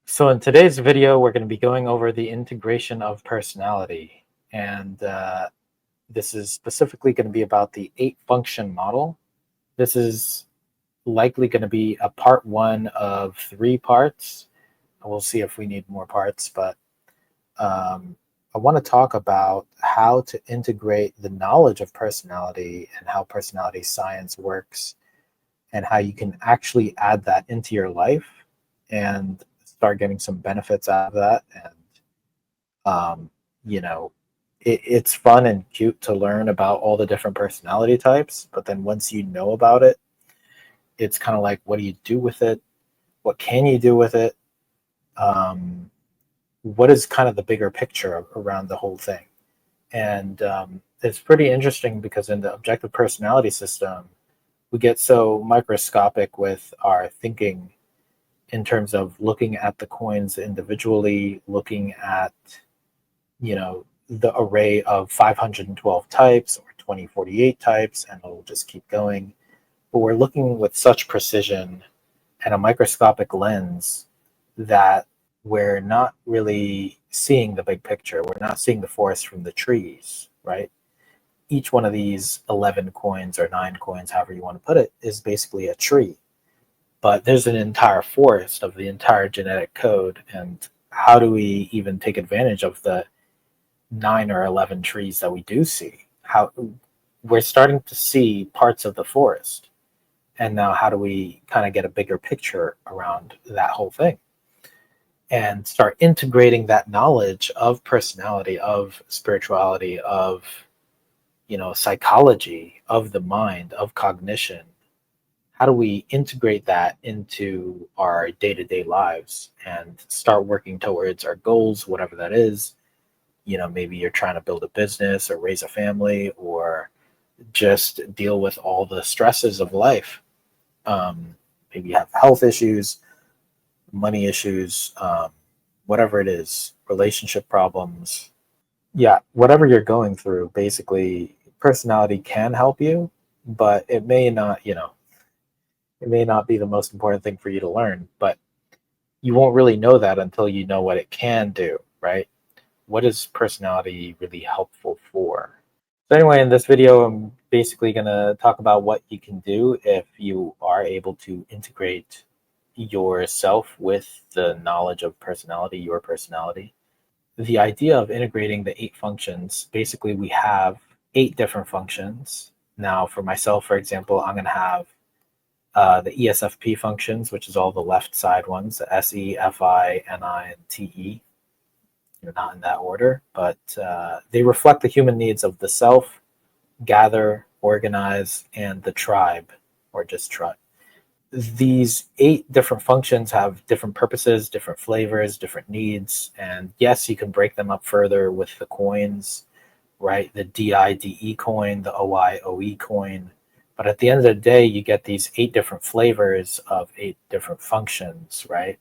So in today's video, we're going to be going over the integration of personality. And this is specifically going to be about the 8-function model. This is likely going to be a part 1 of 3 parts. We'll see if we need more parts, but I want to talk about how to integrate the knowledge of personality and how personality science works and how you can actually add that into your life and start getting some benefits out of that. And um, you know, it's fun and cute to learn about all the different personality types, but then once you know about it, it's kind of like, what do you do with it? What can you do with it? Um, what is kind of the bigger picture around the whole thing? And it's pretty interesting because in the objective personality system, we get so microscopic with our thinking in terms of looking at the coins individually, looking at, the array of 512 types or 2048 types, and it'll just keep going. But we're looking with such precision and a microscopic lens that we're not really seeing the big picture. We're not seeing the forest from the trees, right? Each one of these 11 coins or 9 coins, however you want to put it, is basically a tree. But there's an entire forest of the entire genetic code. And how do we even take advantage of the 9 or 11 trees that we do see? How we're starting to see parts of the forest. And now how do we kind of get a bigger picture around that whole thing and start integrating that knowledge of personality, of spirituality, of, psychology, of the mind, of cognition? How do we integrate that into our day-to-day lives and start working towards our goals, whatever that is? Maybe you're trying to build a business or raise a family or just deal with all the stresses of life. Maybe you have health issues, money issues, whatever it is, relationship problems. Yeah, whatever you're going through, basically, personality can help you, but it may not, it may not be the most important thing for you to learn, but you won't really know that until you know what it can do, right? What is personality really helpful for? So anyway, in this video, I'm basically going to talk about what you can do if you are able to integrate yourself with the knowledge of personality, your personality. The idea of integrating the 8 functions, basically we have 8 different functions. Now, for myself, for example, I'm going to have the ESFP functions, which is all the left side ones, the SE, FI, NI, and TE. They're not in that order, but they reflect the human needs of the self, gather, organize, and the tribe, or just tribe. These 8 different functions have different purposes, different flavors, different needs, and yes, you can break them up further with the coins, right? The DIDE coin, the OIOE coin. But at the end of the day, you get these 8 different flavors of 8 different functions, right?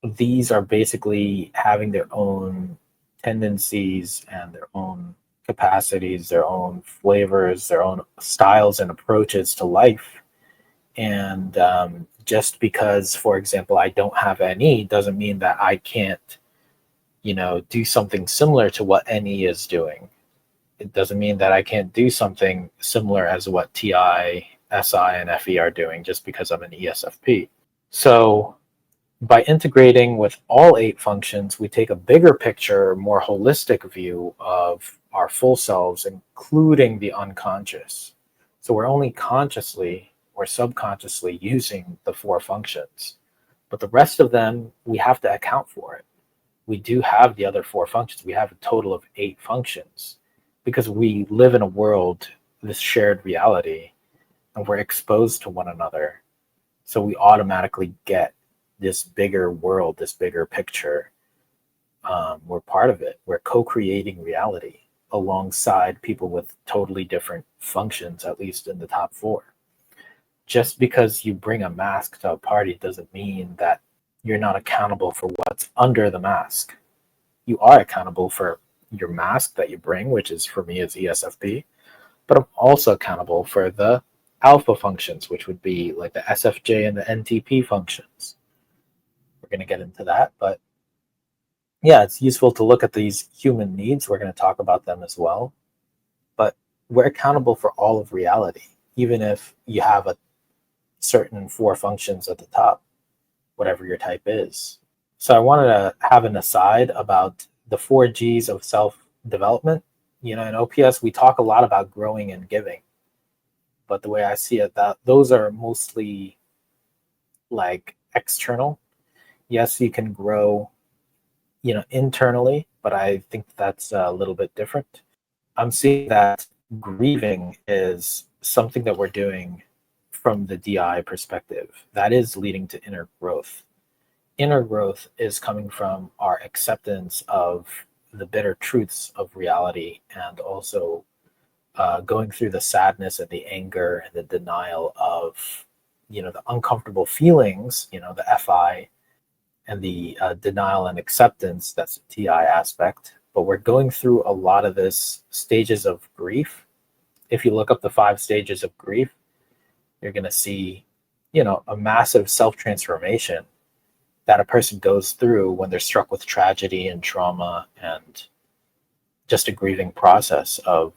These are basically having their own tendencies and their own capacities, their own flavors, their own styles and approaches to life. And just because, for example, I don't have NE doesn't mean that I can't, do something similar to what NE is doing. It doesn't mean that I can't do something similar as what TI, SI, and FE are doing just because I'm an ESFP. So by integrating with all 8 functions, we take a bigger picture, more holistic view of our full selves, including the unconscious. So we're only consciously or subconsciously using the 4 functions, but the rest of them, we have to account for it. We do have the other 4 functions. We have a total of 8 functions because we live in a world, this shared reality, and we're exposed to one another. So we automatically get this bigger world, this bigger picture. We're part of it. We're co-creating reality alongside people with totally different functions, at least in the top 4. Just because you bring a mask to a party doesn't mean that you're not accountable for what's under the mask. You are accountable for your mask that you bring, which is, for me, is ESFP, but I'm also accountable for the alpha functions, which would be like the SFJ and the NTP functions. we're going to get into that. But yeah, it's useful to look at these human needs. We're going to talk about them as well. But we're accountable for all of reality, even if you have a certain 4 functions at the top, whatever your type is. So I wanted to have an aside about the 4 G's of self-development. In OPS, we talk a lot about growing and giving. But the way I see it, that those are mostly like external. Yes, you can grow, internally, but I think that's a little bit different. I'm seeing that grieving is something that we're doing from the DI perspective. That is leading to inner growth. Inner growth is coming from our acceptance of the bitter truths of reality, and also going through the sadness and the anger and the denial of, the uncomfortable feelings, the FI, and the denial and acceptance, that's the TI aspect. But we're going through a lot of this stages of grief. If you look up the 5 stages of grief, you're going to see, a massive self-transformation that a person goes through when they're struck with tragedy and trauma, and just a grieving process of,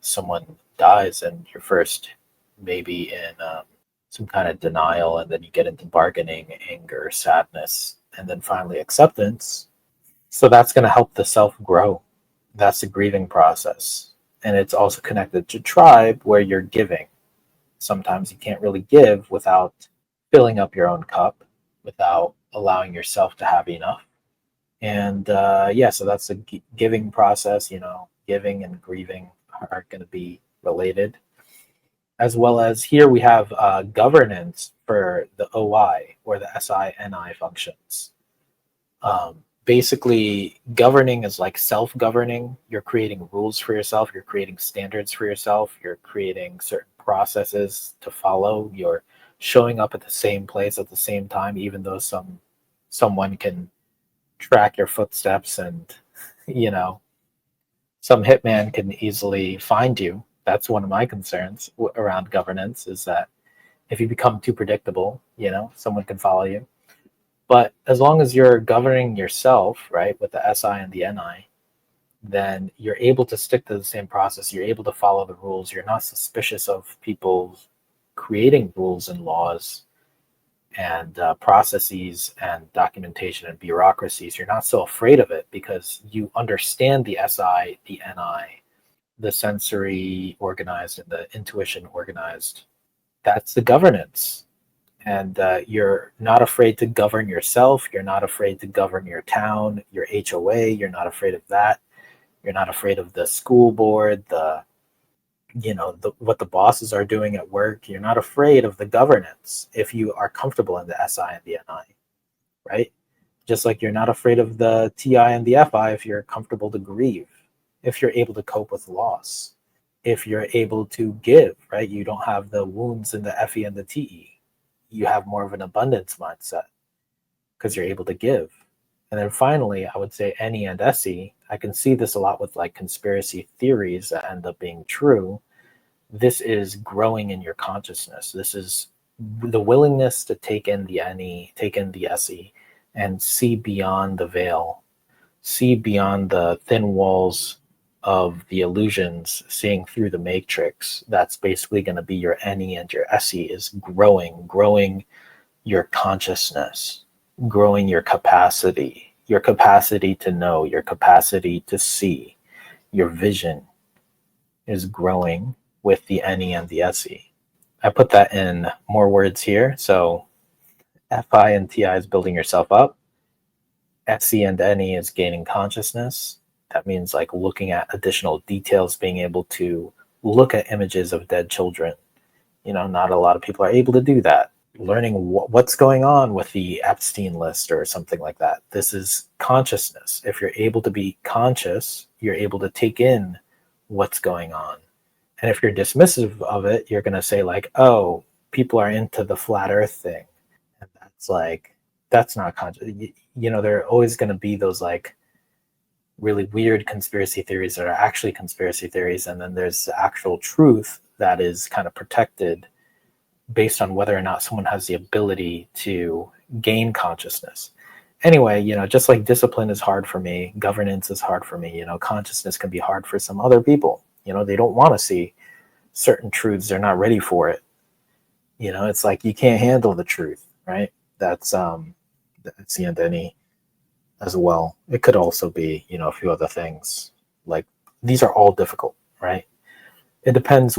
someone dies and you're first maybe in some kind of denial, and then you get into bargaining, anger, sadness, and then finally acceptance. So that's going to help the self grow. That's the grieving process. And it's also connected to tribe, where you're giving. Sometimes you can't really give without filling up your own cup, without allowing yourself to have enough. And so that's the giving process. Giving and grieving are going to be related. As well as here we have governance for the OI, or the SI-NI functions. Basically, governing is like self-governing. You're creating rules for yourself. You're creating standards for yourself. You're creating certain processes to follow. You're showing up at the same place at the same time, even though someone can track your footsteps, and some hitman can easily find you. That's one of my concerns around governance, is that if you become too predictable, someone can follow you. But as long as you're governing yourself, right, with the SI and the NI, then you're able to stick to the same process. You're able to follow the rules. You're not suspicious of people creating rules and laws and processes and documentation and bureaucracies. You're not so afraid of it because you understand the SI, the NI, the sensory organized and the intuition organized. That's the governance. And you're not afraid to govern yourself. You're not afraid to govern your town, your HOA. You're not afraid of that. You're not afraid of the school board, what the bosses are doing at work. You're not afraid of the governance if you are comfortable in the SI and the NI, right? Just like you're not afraid of the TI and the FI if you're comfortable to grieve, if you're able to cope with loss, if you're able to give, right? You don't have the wounds in the FE and the TE. You have more of an abundance mindset because you're able to give. And then finally, I would say NE and SE. I can see this a lot with like conspiracy theories that end up being true. This is growing in your consciousness. This is the willingness to take in the NE, take in the SE, and see beyond the veil, see beyond the thin walls of the illusions, seeing through the matrix. That's basically going to be your NE, and your SE is growing your consciousness, growing your capacity to know, your capacity to see. Your vision is growing with the NE and the SE. I put that in more words here. So FI and TI is building yourself up. SE and NE is gaining consciousness. That means like looking at additional details, being able to look at images of dead children. Not a lot of people are able to do that. Learning what's going on with the Epstein list or something like that. This is consciousness. If you're able to be conscious, you're able to take in what's going on. And if you're dismissive of it, you're going to say like, oh, people are into the flat earth thing. And that's not conscious. There are always going to be those like really weird conspiracy theories that are actually conspiracy theories. And then there's the actual truth that is kind of protected based on whether or not someone has the ability to gain consciousness. Anyway, just like discipline is hard for me, governance is hard for me, consciousness can be hard for some other people. They don't want to see certain truths. They're not ready for it. It's like you can't handle the truth, right? That's the any as well. It could also be, a few other things. Like these are all difficult, right? It depends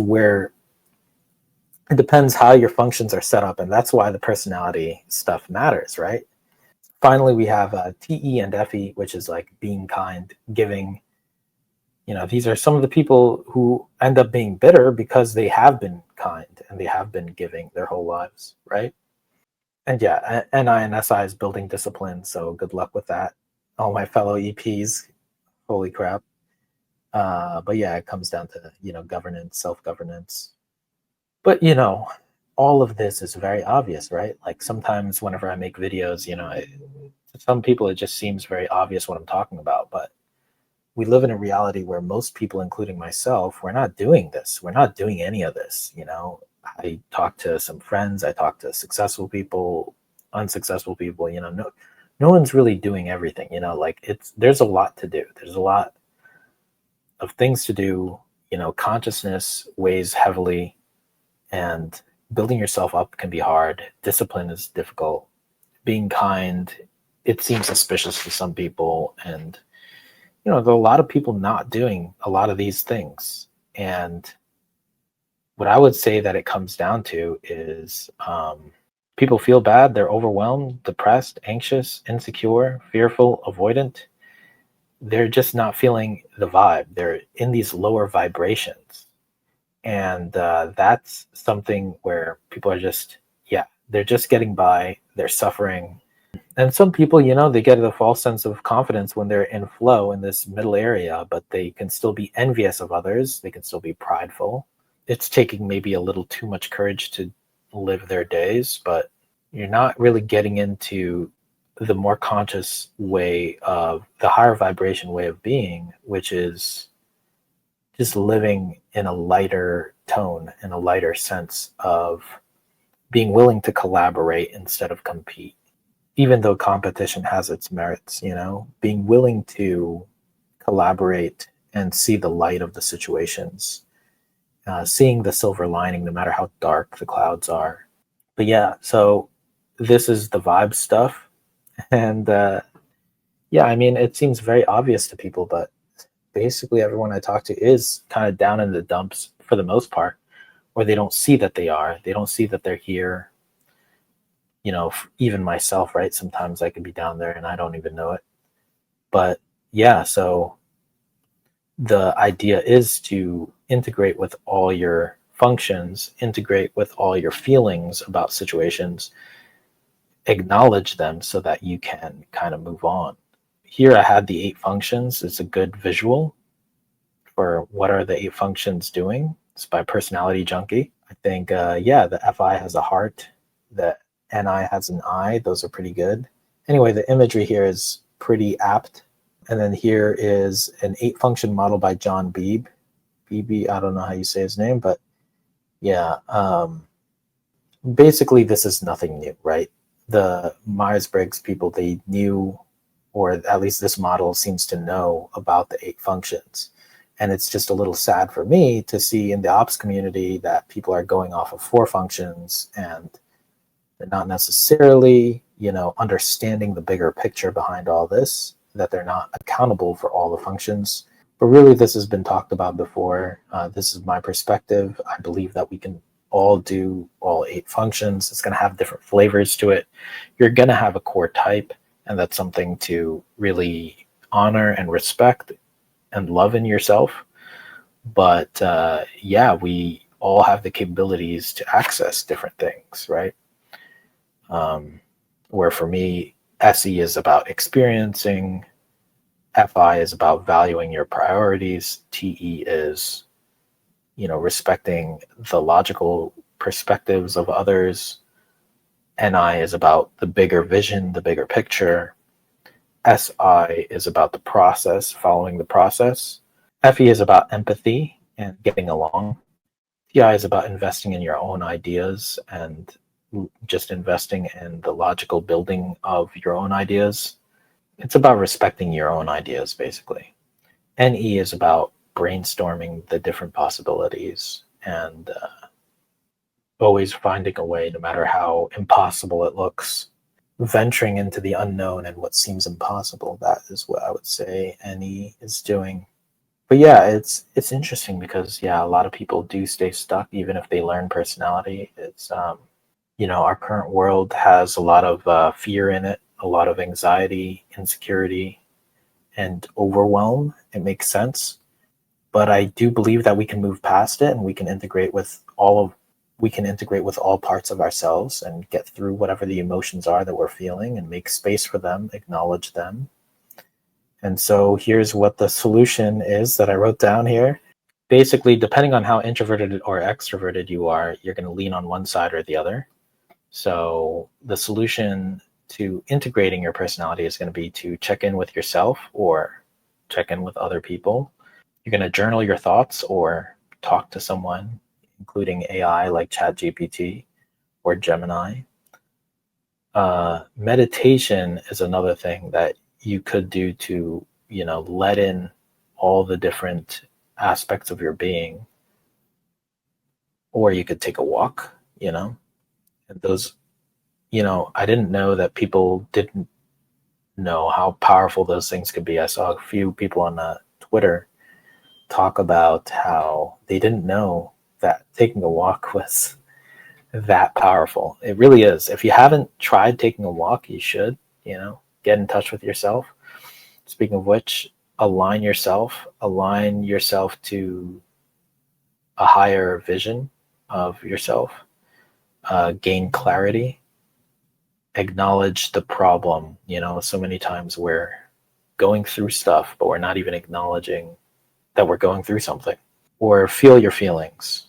how your functions are set up, and that's why the personality stuff matters, right? Finally, we have TE and FE, which is like being kind, giving. These are some of the people who end up being bitter because they have been kind and they have been giving their whole lives, right? And yeah, NI and SI is building discipline, so good luck with that. All my fellow EPs, holy crap. But yeah, it comes down to, governance, self-governance. But, all of this is very obvious, right? Like sometimes whenever I make videos, to some people, it just seems very obvious what I'm talking about. But we live in a reality where most people, including myself, we're not doing this. We're not doing any of this. I talk to some friends, I talk to successful people, unsuccessful people, no one's really doing everything, like there's a lot to do. There's a lot of things to do. Consciousness weighs heavily, and building yourself up can be hard. Discipline is difficult. Being kind, it seems suspicious to some people, and there are a lot of people not doing a lot of these things. And what I would say that it comes down to is people feel bad, they're overwhelmed, depressed, anxious, insecure, fearful, avoidant. They're just not feeling the vibe. They're in these lower vibrations. And that's something where people are just, they're just getting by, they're suffering. And some people, they get a false sense of confidence when they're in flow in this middle area, but they can still be envious of others. They can still be prideful. It's taking maybe a little too much courage to live their days, but you're not really getting into the more conscious way of the higher vibration way of being, which is just living in a lighter tone, in a lighter sense of being willing to collaborate instead of compete. Even though competition has its merits, being willing to collaborate and see the light of the situations, seeing the silver lining no matter how dark the clouds are. But yeah, so this is the vibe stuff. And it seems very obvious to people, but basically everyone I talk to is kind of down in the dumps for the most part, or they don't see that they are. They don't see that they're here. Even myself, right? Sometimes I could be down there and I don't even know it. But yeah, so the idea is to integrate with all your functions, integrate with all your feelings about situations, acknowledge them so that you can kind of move on. Here I had the 8 functions. It's a good visual for what are the 8 functions doing. It's by Personality Junkie. I think, the FI has a heart, the NI has an eye. Those are pretty good. Anyway, the imagery here is pretty apt. And then here is an 8 function model by John Beebe. Beebe, I don't know how you say his name, but yeah. Basically, this is nothing new, right? The Myers-Briggs people, they knew, or at least this model seems to know about the 8 functions. And it's just a little sad for me to see in the ops community that people are going off of 4 functions and they're not necessarily, understanding the bigger picture behind all this, that they're not accountable for all the functions. But really, this has been talked about before. This is my perspective. I believe that we can all do all 8 functions. It's going to have different flavors to it. You're going to have a core type, and that's something to really honor and respect and love in yourself. But we all have the capabilities to access different things, right? Where for me, SE is about experiencing, FI is about valuing your priorities, TE is, respecting the logical perspectives of others, NI is about the bigger vision, the bigger picture, SI is about the process, following the process, FE is about empathy and getting along, TI is about investing in your own ideas and just investing in the logical building of your own ideas. It's about respecting your own ideas, basically. NE is about brainstorming the different possibilities and always finding a way, no matter how impossible it looks. Venturing into the unknown and what seems impossible, that is what I would say NE is doing. But yeah, it's interesting because yeah, a lot of people do stay stuck even if they learn personality. It's our current world has a lot of fear in it, a lot of anxiety, insecurity, and overwhelm. It makes sense, but I do believe that we can move past it and we can integrate with all parts of ourselves and get through whatever the emotions are that we're feeling and make space for them, acknowledge them. And so here's what the solution is that I wrote down here. Basically, depending on how introverted or extroverted you are, you're going to lean on one side or the other. So the solution to integrating your personality is going to be to check in with yourself or check in with other people. You're going to journal your thoughts or talk to someone, including AI like ChatGPT or Gemini. Meditation is another thing that you could do to, let in all the different aspects of your being. Or you could take a walk, and those, I didn't know that people didn't know how powerful those things could be. I saw a few people on Twitter talk about how they didn't know that taking a walk was that powerful. It really is. If you haven't tried taking a walk, you should, get in touch with yourself. Speaking of which, align yourself to a higher vision of yourself, gain clarity, acknowledge the problem. So many times we're going through stuff, but we're not even acknowledging that we're going through something. Or feel your feelings,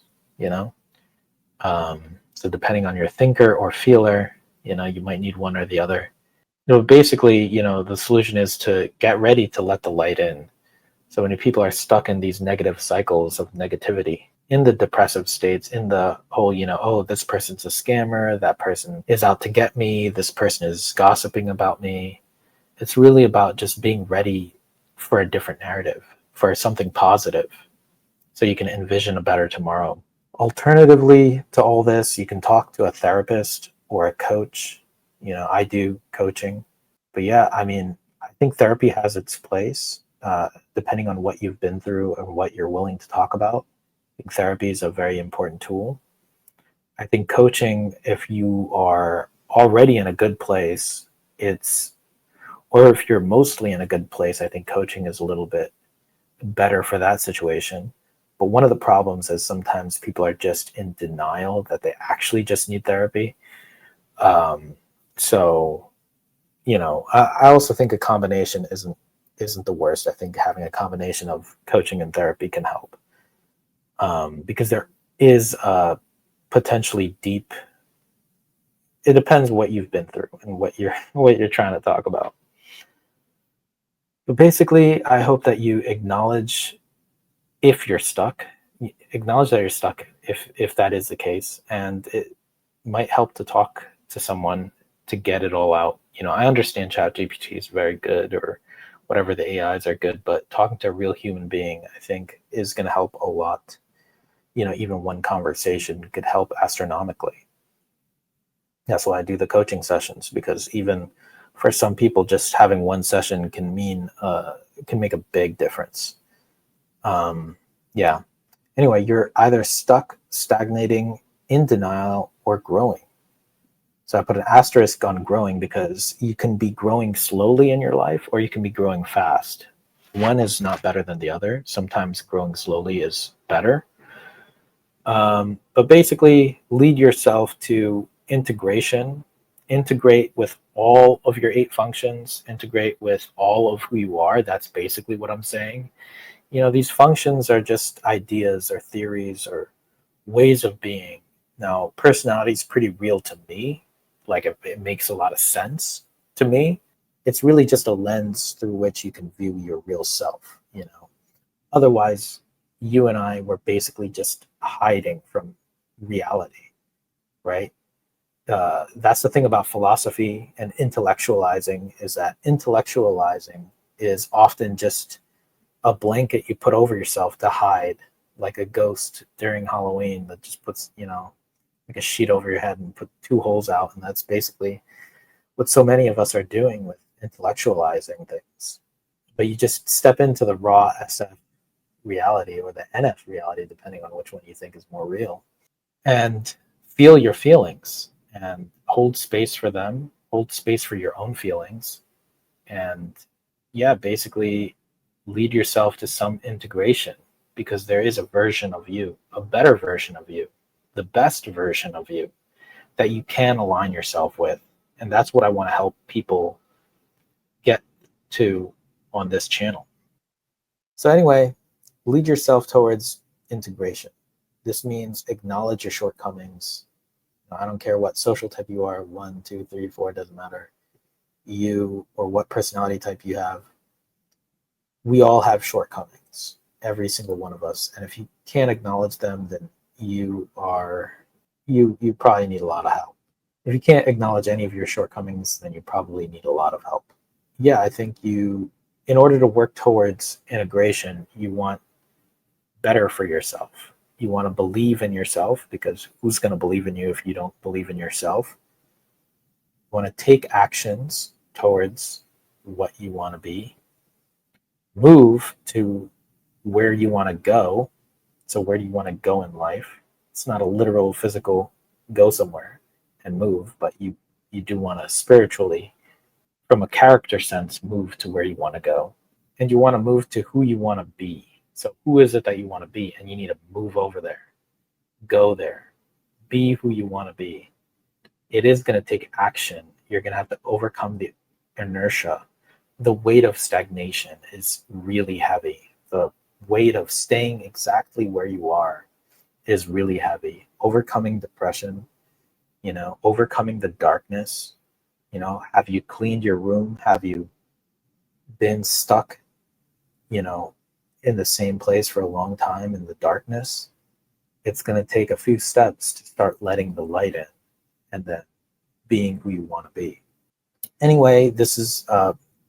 so depending on your thinker or feeler, you might need one or the other. Basically, the solution is to get ready to let the light in. So many people are stuck in these negative cycles of negativity, in the depressive states, in the whole, oh, this person's a scammer, that person is out to get me, this person is gossiping about me. It's really about just being ready for a different narrative, for something positive, so you can envision a better tomorrow. Alternatively to all this, you can talk to a therapist or a coach. I do coaching. But yeah, I think therapy has its place, depending on what you've been through and what you're willing to talk about. I think therapy is a very important tool. I think coaching, if you are already in a good place, or if you're mostly in a good place, I think coaching is a little bit better for that situation. But one of the problems is sometimes people are just in denial that they actually just need therapy. So, I also think a combination isn't the worst. I think having a combination of coaching and therapy can help, because there is a potentially deep. It depends what you've been through and what you're trying to talk about. But basically, I hope that you acknowledge if you're stuck. Acknowledge that you're stuck if that is the case, and it might help to talk to someone to get it all out. I understand ChatGPT is very good, or whatever the AIs are good, but talking to a real human being, I think, is going to help a lot. Even one conversation could help astronomically. That's why I do the coaching sessions, because even for some people, just having one session can make a big difference. Yeah. Anyway, you're either stuck, stagnating, in denial, or growing. So I put an asterisk on growing because you can be growing slowly in your life, or you can be growing fast. One is not better than the other. Sometimes growing slowly is better. But basically, lead yourself to integration. Integrate with all of your 8 functions. Integrate with all of who you are. That's basically what I'm saying. These functions are just ideas or theories or ways of being. Now, personality is pretty real to me. Like, it makes a lot of sense to me. It's really just a lens through which you can view your real self. Otherwise, you and I were basically just hiding from reality, right? That's the thing about philosophy and intellectualizing, is that intellectualizing is often just a blanket you put over yourself to hide, like a ghost during Halloween that just puts, like a sheet over your head and put two holes out. And that's basically what so many of us are doing with intellectualizing things. But you just step into the raw SF reality, or the NF reality, depending on which one you think is more real, and feel your feelings and hold space for them, hold space for your own feelings, and yeah, basically lead yourself to some integration, because there is a version of you, a better version of you, the best version of you that you can align yourself with. And that's what I want to help people get to on this channel. So anyway, lead yourself towards integration. This means acknowledge your shortcomings. I don't care what social type you are, 1, 2, 3, 4, doesn't matter. You, or what personality type you have, we all have shortcomings, every single one of us. And if you can't acknowledge them, then you probably need a lot of help. If you can't acknowledge any of your shortcomings, then you probably need a lot of help. Yeah, I think in order to work towards integration, you want better for yourself. You want to believe in yourself, because who's going to believe in you if you don't believe in yourself? You want to take actions towards what you want to be, move to where you want to go. So where do you want to go in life? It's not a literal physical go somewhere and move, but you do want to spiritually, from a character sense, move to where you want to go. And you want to move to who you want to be. So who is it that you want to be? And you need to move over there, go there, be who you want to be. It is going to take action. You're going to have to overcome the inertia. The weight of stagnation is really heavy. The weight of staying exactly where you are is really heavy. Overcoming depression, overcoming the darkness. Have you cleaned your room? Have you been stuck, in the same place for a long time in the darkness? It's going to take a few steps to start letting the light in, and then being who you want to be. Anyway, it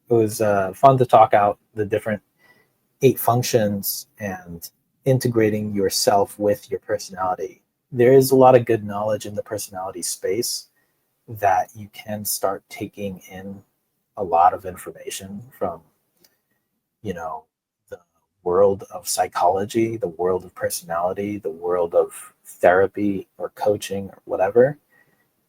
was fun to talk out the different 8 functions and integrating yourself with your personality. There is a lot of good knowledge in the personality space that you can start taking in a lot of information from, the world of psychology, the world of personality, the world of therapy or coaching or whatever.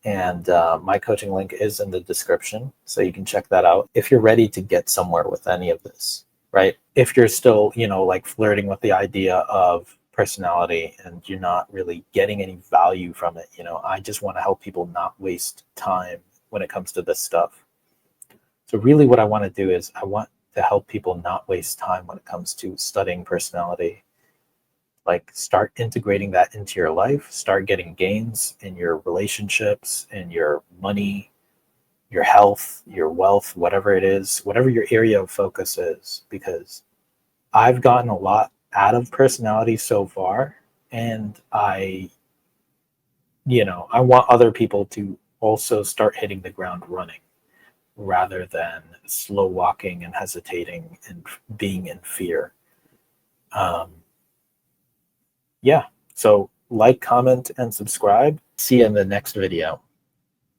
And my coaching link is in the description, so you can check that out if you're ready to get somewhere with any of this, right? If you're still, like flirting with the idea of personality and you're not really getting any value from it, I just want to help people not waste time when it comes to this stuff. So really what I want to do is I want to help people not waste time when it comes to studying personality. Like, start integrating that into your life, start getting gains in your relationships, in your money, your health, your wealth, whatever it is, whatever your area of focus is, because I've gotten a lot out of personality so far, and I want other people to also start hitting the ground running, rather than slow walking and hesitating and being in fear. Yeah, so like, comment, and subscribe. See you in the next video.